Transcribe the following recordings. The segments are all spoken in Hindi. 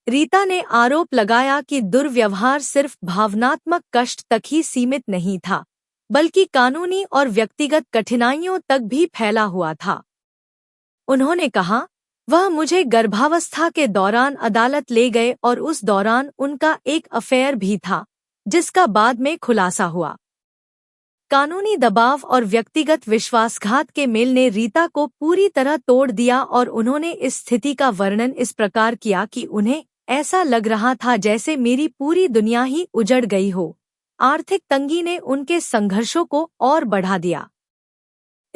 रीता ने आरोप लगाया कि दुर्व्यवहार सिर्फ भावनात्मक कष्ट तक ही सीमित नहीं था, बल्कि कानूनी और व्यक्तिगत कठिनाइयों तक भी फैला हुआ था। उन्होंने कहा, वह मुझे गर्भावस्था के दौरान अदालत ले गए और उस दौरान उनका एक अफेयर भी था, जिसका बाद में खुलासा हुआ। कानूनी दबाव और व्यक्तिगत विश्वासघात के मेल ने रीता को पूरी तरह तोड़ दिया और उन्होंने इस स्थिति का वर्णन इस प्रकार किया कि उन्हें ऐसा लग रहा था जैसे मेरी पूरी दुनिया ही उजड़ गई हो। आर्थिक तंगी ने उनके संघर्षों को और बढ़ा दिया।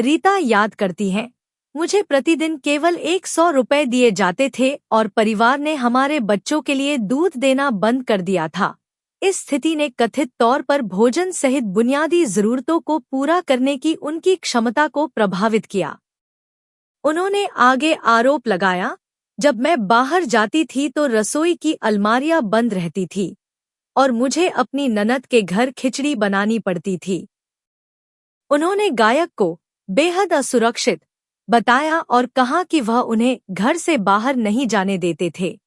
रीता याद करती हैं, मुझे प्रतिदिन केवल 100 रुपए दिए जाते थे और परिवार ने हमारे बच्चों के लिए दूध देना बंद कर दिया था। इस स्थिति ने कथित तौर पर भोजन सहित बुनियादी जरूरतों को पूरा करने की उनकी क्षमता को प्रभावित किया। उन्होंने आगे आरोप लगाया, जब मैं बाहर जाती थी तो रसोई की अलमारियां बंद रहती थी और मुझे अपनी ननद के घर खिचड़ी बनानी पड़ती थी। उन्होंने गायक को बेहद असुरक्षित बताया और कहा कि वह उन्हें घर से बाहर नहीं जाने देते थे।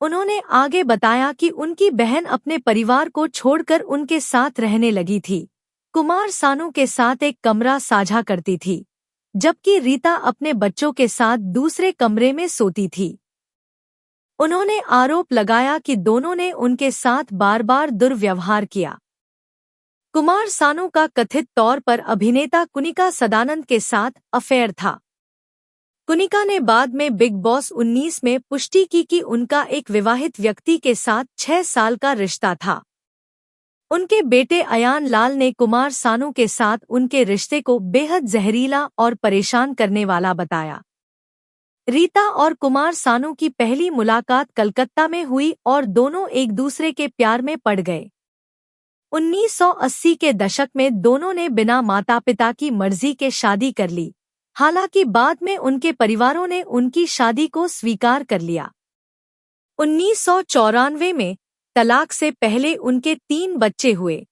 उन्होंने आगे बताया कि उनकी बहन अपने परिवार को छोड़कर उनके साथ रहने लगी थी। कुमार सानू के साथ एक कमरा साझा करती थी, जबकि रीता अपने बच्चों के साथ दूसरे कमरे में सोती थी। उन्होंने आरोप लगाया कि दोनों ने उनके साथ बार-बार दुर्व्यवहार किया। कुमार सानू का कथित तौर पर अभिनेता कुनिका सदानंद के साथ अफेयर था। कुनिका ने बाद में बिग बॉस 19 में पुष्टि की कि उनका एक विवाहित व्यक्ति के साथ 6 साल का रिश्ता था। उनके बेटे अयान लाल ने कुमार सानू के साथ उनके रिश्ते को बेहद जहरीला और परेशान करने वाला बताया। रीता और कुमार सानू की पहली मुलाकात कलकत्ता में हुई और दोनों एक दूसरे के प्यार में पड़ गए। 1980 के दशक में दोनों ने बिना माता-पिता की मर्जी के शादी कर ली। हालांकि बाद में उनके परिवारों ने उनकी शादी को स्वीकार कर लिया। 1994 में तलाक से पहले उनके 3 बच्चे हुए।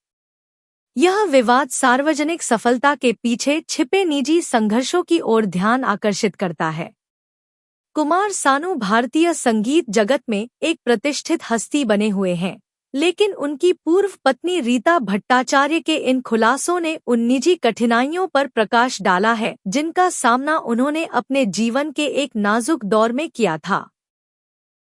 यह विवाद सार्वजनिक सफलता के पीछे छिपे निजी संघर्षों की ओर ध्यान आकर्षित करता है। कुमार सानू भारतीय संगीत जगत में एक प्रतिष्ठित हस्ती बने हुए हैं, लेकिन उनकी पूर्व पत्नी रीता भट्टाचार्य के इन खुलासों ने उन निजी कठिनाइयों पर प्रकाश डाला है जिनका सामना उन्होंने अपने जीवन के एक नाजुक दौर में किया था।